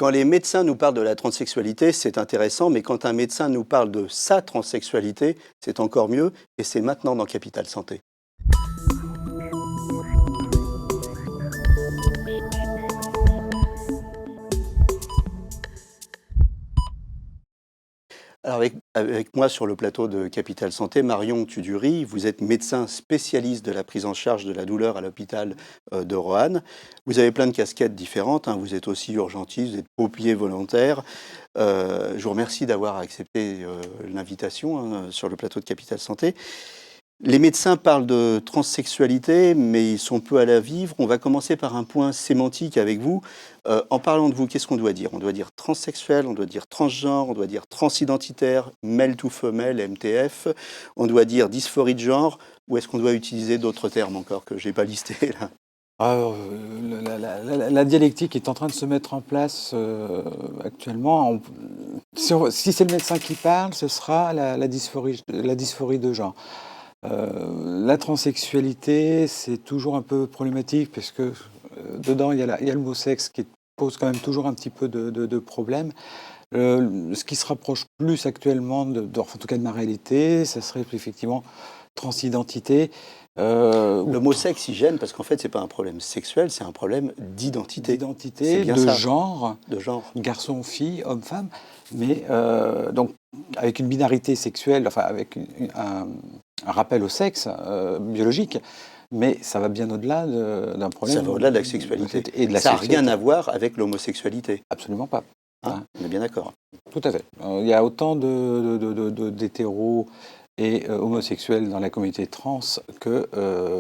Quand les médecins nous parlent de la transsexualité, c'est intéressant, mais quand un médecin nous parle de sa transsexualité, c'est encore mieux, et c'est maintenant dans Capital Santé. Alors avec moi sur le plateau de Capital Santé, Marion Tudury, vous êtes médecin spécialiste de la prise en charge de la douleur à l'hôpital de Roanne. Vous avez plein de casquettes différentes, hein. Vous êtes aussi urgentiste, vous êtes pompier volontaire. Je vous remercie d'avoir accepté l'invitation, hein, sur le plateau de Capital Santé. Les médecins parlent de transsexualité, mais ils sont peu à la vivre. On va commencer par un point sémantique avec vous. En parlant de vous, qu'est-ce qu'on doit dire? On doit dire transsexuel, on doit dire transgenre, on doit dire transidentitaire, male to femelle, MTF, on doit dire dysphorie de genre, ou est-ce qu'on doit utiliser d'autres termes encore que je n'ai pas listés là? Alors, la dialectique est en train de se mettre en place actuellement. Si c'est le médecin qui parle, ce sera la dysphorie de genre. La transsexualité, c'est toujours un peu problématique parce que dedans, il y a le mot sexe qui pose quand même toujours un petit peu de problème. Ce qui se rapproche plus actuellement, en tout cas de ma réalité, ça serait effectivement transidentité. Le mot sexe, il gêne parce qu'en fait, c'est pas un problème sexuel, c'est un problème d'identité. C'est D'identité, bien de ça, genre, de genre. garçon, fille, homme, femme, mais donc avec une binarité sexuelle, enfin avec un rappel au sexe biologique, mais ça va bien au-delà d'un problème. Ça va au-delà de la sexualité. Et de la Ça n'a sexualité. rien à voir avec l'homosexualité. Absolument pas. Hein, on est bien d'accord. Tout à fait. Il y a autant d'hétéros et homosexuels dans la communauté trans que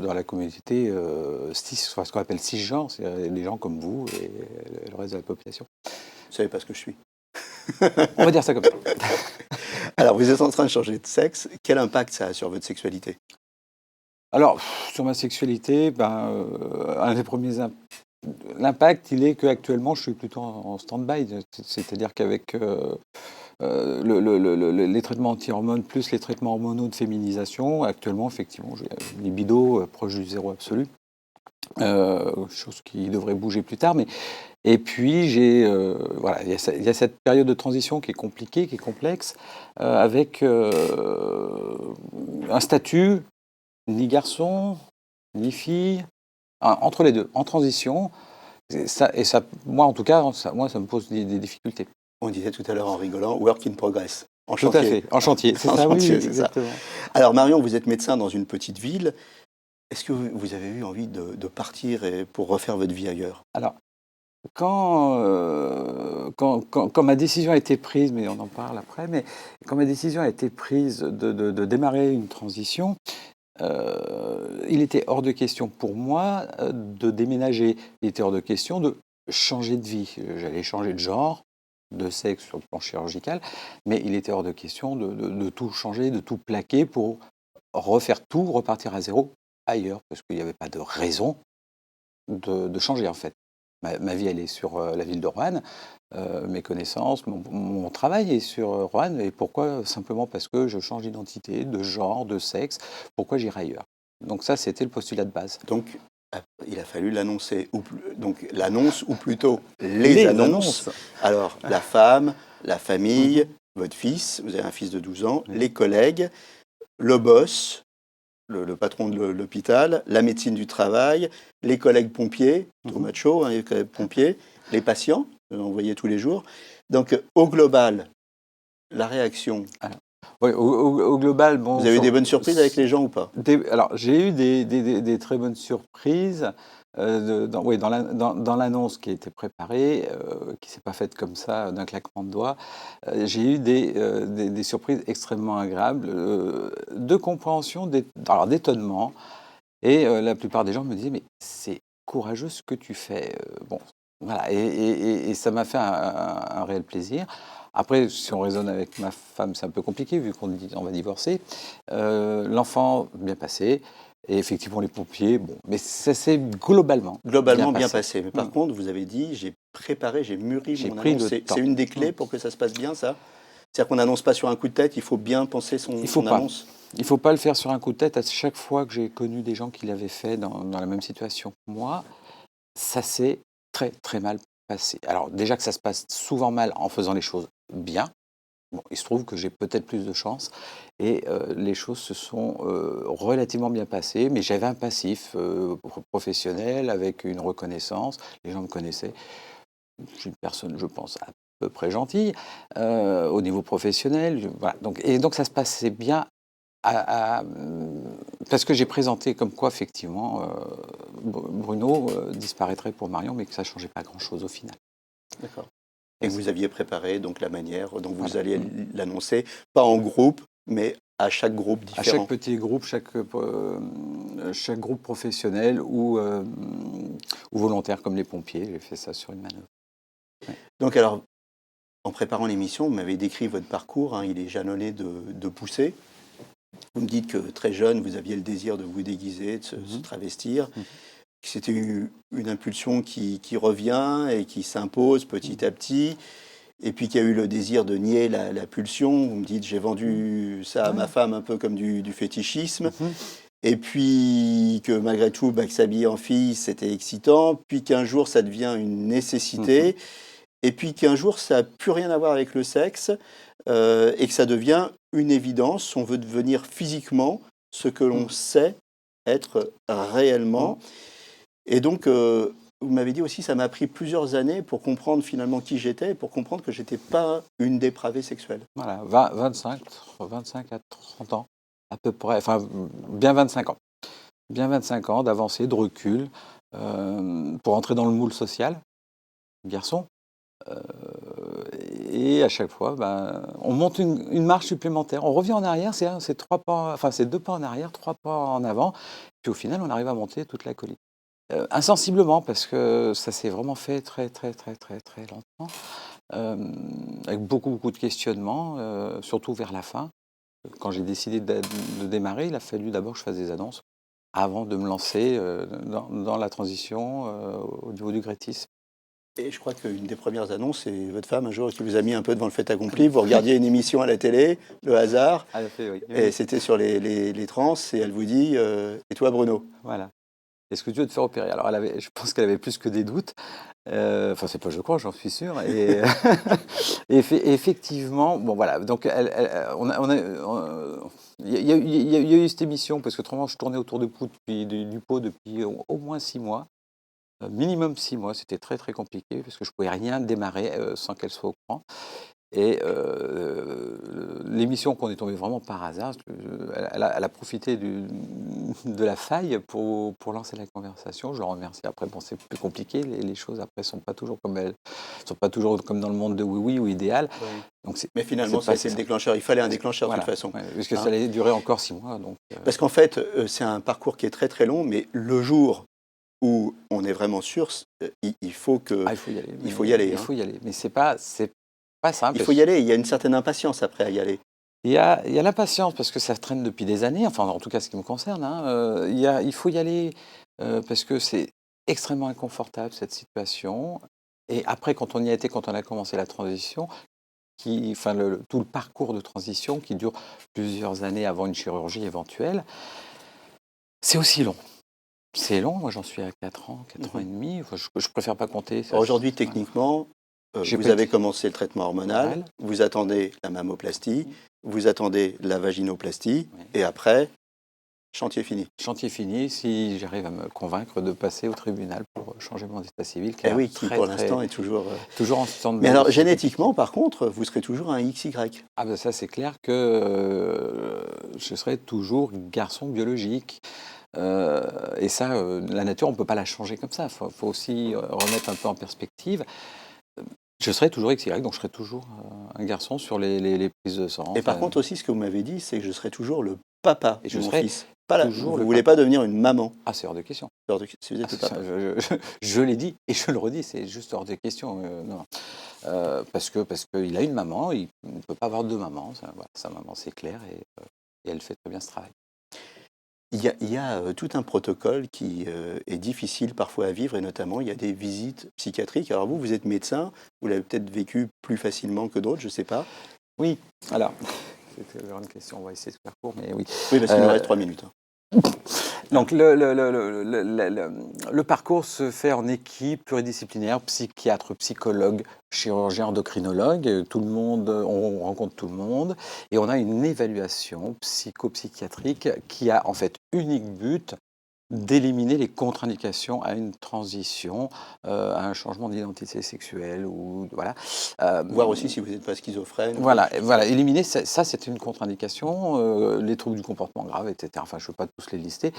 dans la communauté cis, enfin, ce qu'on appelle cisgenre, c'est les gens comme vous et le reste de la population. Vous savez pas ce que je suis. On va dire ça comme ça. Alors, vous êtes en train de changer de sexe. Quel impact ça a sur votre sexualité? Alors, sur ma sexualité, un des premiers l'impact, il est qu'actuellement, je suis plutôt en stand-by. C'est-à-dire qu'avec les traitements anti-hormones plus les traitements hormonaux de féminisation, actuellement, effectivement, j'ai une libido proche du zéro absolu. Chose qui devrait bouger plus tard. Et puis, voilà, il y a cette période de transition qui est compliquée, qui est complexe, avec un statut ni garçon, ni fille, entre les deux, en transition. Moi, en tout cas, ça me pose des difficultés. On disait tout à l'heure en rigolant, work in progress. En Tout à fait, en chantier, c'est En ça, oui, chantier, c'est ça. exactement. Alors Marion, vous êtes médecin dans une petite ville. Est-ce que vous avez eu envie de partir pour refaire votre vie ailleurs? Alors, quand ma décision a été prise, mais on en parle après, mais quand ma décision a été prise de démarrer une transition, il était hors de question pour moi de déménager. Il était hors de question de changer de vie. J'allais changer de genre, de sexe sur le plan chirurgical, mais il était hors de question de tout changer, de tout plaquer pour refaire tout, repartir à zéro ailleurs, parce qu'il n'y avait pas de raison de changer en fait. Ma vie, elle est sur la ville de Roanne. Mes connaissances, mon travail est sur Roanne. Et pourquoi? Simplement parce que je change d'identité, de genre, de sexe. Pourquoi j'irai ailleurs? Donc ça, c'était le postulat de base. Donc, il a fallu l'annoncer, donc l'annonce, ou plutôt les annonces. Alors, la femme, la famille, votre fils, vous avez un fils de 12 ans, les collègues, le boss, le patron de l'hôpital, la médecine du travail, les collègues pompiers, trop macho, hein, les collègues pompiers, les patients, on voyait tous les jours. Donc, au global, la réaction. Oui, au global, bon. Vous avez eu des bonnes surprises avec les gens ou pas? Alors, j'ai eu des très bonnes surprises. Dans l'annonce qui a été préparée, qui ne s'est pas faite comme ça d'un claquement de doigts, j'ai eu des surprises extrêmement agréables, de compréhension, d'étonnement. Et la plupart des gens me disaient, mais c'est courageux ce que tu fais. Bon, voilà, et ça m'a fait un réel plaisir. Après, si on raisonne avec ma femme, c'est un peu compliqué vu qu'on va divorcer. L'enfant, bien passé. Et effectivement, les pompiers, bon. Mais ça s'est globalement Bien passé. Mais par contre, vous avez dit, j'ai préparé, j'ai mûri mon annonce. C'est une des clés pour que ça se passe bien, ça? C'est-à-dire qu'on n'annonce pas sur un coup de tête, il faut bien penser son annonce? Il ne faut pas le faire sur un coup de tête. À chaque fois que j'ai connu des gens qui l'avaient fait dans la même situation que moi, ça s'est très, très mal passé. Alors déjà que ça se passe souvent mal en faisant les choses bien. Bon, il se trouve que j'ai peut-être plus de chance et les choses se sont relativement bien passées, mais j'avais un passif professionnel avec une reconnaissance. Les gens me connaissaient. Je suis une personne, je pense, à peu près gentille au niveau professionnel. Voilà. Donc ça se passait bien parce que j'ai présenté comme quoi, effectivement, Bruno disparaîtrait pour Marion, mais que ça ne changeait pas grand-chose au final. D'accord. Et que vous aviez préparé donc la manière dont vous Voilà. alliez l'annoncer, pas en groupe, mais à chaque groupe À chaque différent. petit groupe, chaque groupe professionnel ou volontaire, comme les pompiers, j'ai fait ça sur une manœuvre. Donc alors, en préparant l'émission, vous m'avez décrit votre parcours, hein, il est jalonné de poussées. Vous me dites que très jeune, vous aviez le désir de vous déguiser, de se travestir. Mhm. C'était une impulsion qui revient et qui s'impose petit à petit. Et puis qu'il y a eu le désir de nier la pulsion. Vous me dites, j'ai vendu ça à ma Ouais. femme un peu comme du fétichisme. Mhm. Et puis que malgré tout, que s'habiller en fille, c'était excitant. Puis qu'un jour, ça devient une Mhm. nécessité. Et puis qu'un jour, ça n'a plus rien à voir avec le sexe. Et que ça devient une évidence. On veut devenir physiquement ce que l'on Mhm. sait être réellement. Mhm. Et donc, vous m'avez dit aussi, ça m'a pris plusieurs années pour comprendre finalement qui j'étais et pour comprendre que j'étais pas une dépravée sexuelle. Voilà, 25 à 30 ans, à peu près, enfin, bien 25 ans. Bien 25 ans d'avancée, de recul, pour entrer dans le moule social, garçon. Euh, et à chaque fois, on monte une marche supplémentaire. On revient en arrière, c'est 3 pas, enfin c'est 2 pas en arrière, 3 pas en avant. Puis au final, on arrive à monter toute la colline. Insensiblement, parce que ça s'est vraiment fait très, très, très, très, très lentement, euh, avec beaucoup, beaucoup de questionnements, surtout vers la fin. Quand j'ai décidé de démarrer, il a fallu d'abord que je fasse des annonces avant de me lancer dans la transition au niveau du grétisme. Et je crois qu'une des premières annonces, c'est votre femme un jour qui vous a mis un peu devant le fait accompli. Vous regardiez une émission à la télé, le hasard, Elle a fait, oui. et Oui, c'était sur les trans, et elle vous dit Et toi, Bruno? voilà. Est-ce que tu veux te faire opérer? Alors, je pense qu'elle avait plus que des doutes. Enfin, c'est pas, je crois, j'en suis sûr. Et, effectivement, bon, voilà. Donc, il y a eu cette émission, parce que autrement, je tournais autour du pot depuis au moins 6 mois. Minimum 6 mois. C'était très, très compliqué, parce que je pouvais rien démarrer sans qu'elle soit au courant. Et l'émission qu'on est tombé vraiment par hasard, elle a profité de la faille pour lancer la conversation. Je le remercie. Après, bon, c'est plus compliqué. Les choses, après, sont pas toujours sont pas toujours comme dans le monde de oui-oui ou idéal. Oui. Donc, Mais finalement, c'est ça a passé été le ça. déclencheur. Il fallait un déclencheur de toute Voilà. façon. Ouais, parce que ça Hein. allait durer encore 6 mois. Donc, Parce qu'en fait, c'est un parcours qui est très très long, mais le jour où on est vraiment sûr, il faut il faut y aller. il faut y aller. Il Hein. faut y aller. Mais c'est pas simple. Il faut y aller. Il y a une certaine impatience après à y aller. Il y a la patience parce que ça traîne depuis des années, enfin en tout cas ce qui me concerne. Hein, il faut y aller parce que c'est extrêmement inconfortable cette situation. Et après, quand on y a été, quand on a commencé la transition, enfin tout le parcours de transition qui dure plusieurs années avant une chirurgie éventuelle, c'est aussi long. C'est long, moi j'en suis à 4 ans, 4 ans et Mhm. demi. Enfin, je préfère pas compter. Alors aujourd'hui, Voilà. techniquement, J'ai vous pas avez été commencé le traitement hormonal, orale. vous attendez la mammoplastie, vous attendez la vaginoplastie, Oui. et après, chantier fini. Chantier fini si j'arrive à me convaincre de passer au tribunal pour changer mon état civil, qui Eh est oui, qui très, pour très, l'instant est toujours. toujours en Mais stand-by alors, depuis compliqué. génétiquement, par contre, vous serez toujours un XY. Ah ben ça c'est clair que je serai toujours garçon biologique. Et ça, la nature, on ne peut pas la changer comme ça. Il faut aussi remettre un peu en perspective. Je serai toujours XY, donc je serai toujours un garçon sur les prises de sang. Et par Enfin, contre aussi, ce que vous m'avez dit, c'est que je serai toujours le papa et de je mon serai fils. toujours Vous le voulez papa. pas devenir une maman. Ah, c'est hors de question. Si vous Ah, êtes le papa. je l'ai dit et je le redis, c'est juste hors de question. Non. Parce qu'il a une maman, il ne peut pas avoir deux mamans. Voilà, sa maman, c'est clair, et elle fait très bien ce travail. Il y a tout un protocole qui est difficile parfois à vivre, et notamment il y a des visites psychiatriques. Alors vous êtes médecin, vous l'avez peut-être vécu plus facilement que d'autres, je ne sais pas. Oui, alors, c'était une question, on va essayer de faire court, mais oui. Oui, parce qu'il nous reste 3 minutes. Hein. Donc le parcours se fait en équipe pluridisciplinaire, psychiatre, psychologue, chirurgien, endocrinologue, tout le monde, on rencontre tout le monde et on a une évaluation psychopsychiatrique qui a en fait unique but d'éliminer les contre-indications à une transition, à un changement d'identité sexuelle ou voilà. Voir aussi si vous n'êtes pas schizophrène. Voilà, éliminer ça c'est une contre-indication, les troubles du comportement grave, etc. Enfin, je ne veux pas tous les lister,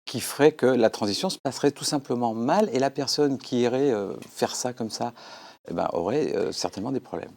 qui ferait que la transition se passerait tout simplement mal et la personne qui irait faire ça comme ça, eh ben, aurait certainement des problèmes.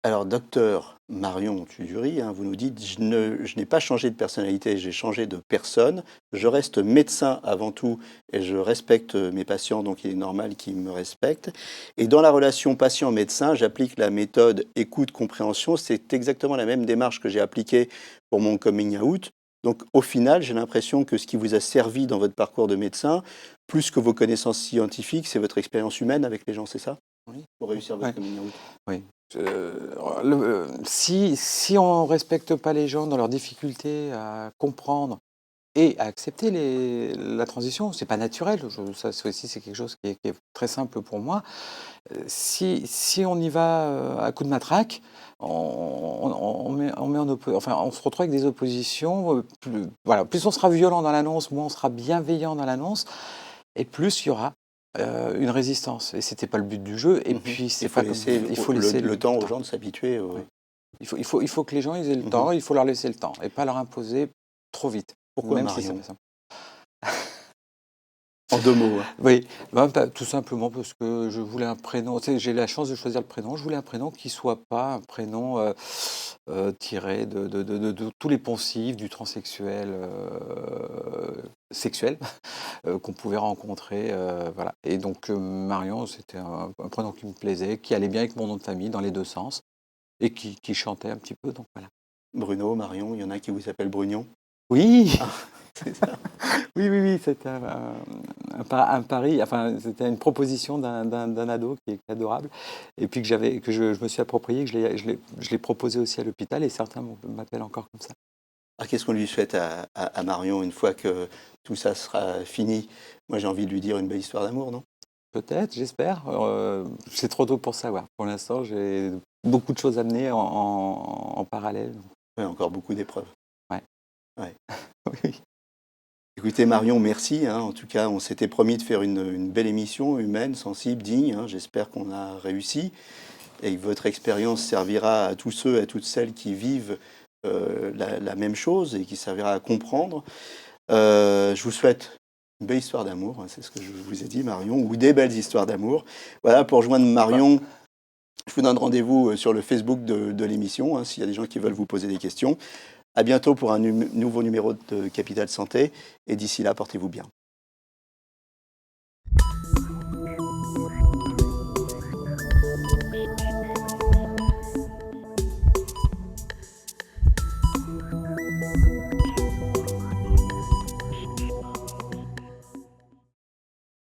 Alors, docteur Marion Tuzuri, vous nous dites, je n'ai pas changé de personnalité, j'ai changé de personne. Je reste médecin avant tout et je respecte mes patients, donc il est normal qu'ils me respectent. Et dans la relation patient-médecin, j'applique la méthode écoute-compréhension. C'est exactement la même démarche que j'ai appliquée pour mon coming out. Donc, au final, j'ai l'impression que ce qui vous a servi dans votre parcours de médecin, plus que vos connaissances scientifiques, c'est votre expérience humaine avec les gens, c'est ça? Oui. Pour réussir votre Ouais. coming out. Oui. Si on ne respecte pas les gens dans leur difficulté à comprendre et à accepter la transition, c'est pas naturel. Ça c'est quelque chose qui est très simple pour moi. Si on y va à coup de matraque, on se retrouve avec des oppositions. Voilà, plus on sera violent dans l'annonce, moins on sera bienveillant dans l'annonce, et plus il y aura une résistance. Et c'était pas le but du jeu. Et puis Il faut laisser le temps aux gens de s'habituer. Oui. Il faut que les gens ils aient le temps, il faut leur laisser le temps et pas leur imposer trop vite. Pourquoi même Marion? si c'est simple. En 2 mots. Oui, tout simplement parce que je voulais un prénom. Tu sais, j'ai la chance de choisir le prénom. Je voulais un prénom qui soit pas un prénom tiré de tous les poncifs du transsexuel sexuel qu'on pouvait rencontrer. Voilà. Et donc Marion, c'était un prénom qui me plaisait, qui allait bien avec mon nom de famille dans les deux sens et qui chantait un petit peu. Donc voilà. Bruno, Marion, il y en a qui vous appellent Brugnon. Oui. C'est ça. Oui, c'était un pari, enfin, c'était une proposition d'un ado qui est adorable, et puis que je me suis approprié, que je l'ai proposé aussi à l'hôpital, et certains m'appellent encore comme ça. Qu'est-ce qu'on lui souhaite à Marion une fois que tout ça sera fini? Moi, j'ai envie de lui dire une belle histoire d'amour, non? Peut-être, j'espère. C'est trop tôt pour savoir. Pour l'instant, j'ai beaucoup de choses à mener en parallèle. Oui, encore beaucoup d'épreuves. Ouais. Oui. Écoutez, Marion, merci. En tout cas, on s'était promis de faire une belle émission, humaine, sensible, digne. J'espère qu'on a réussi et que votre expérience servira à tous ceux et à toutes celles qui vivent la même chose et qui servira à comprendre. Je vous souhaite une belle histoire d'amour, c'est ce que je vous ai dit, Marion, ou des belles histoires d'amour. Voilà, pour rejoindre Marion, je vous donne rendez-vous sur le Facebook de l'émission, s'il y a des gens qui veulent vous poser des questions. À bientôt pour un nouveau numéro de Capital Santé, et d'ici là, portez-vous bien.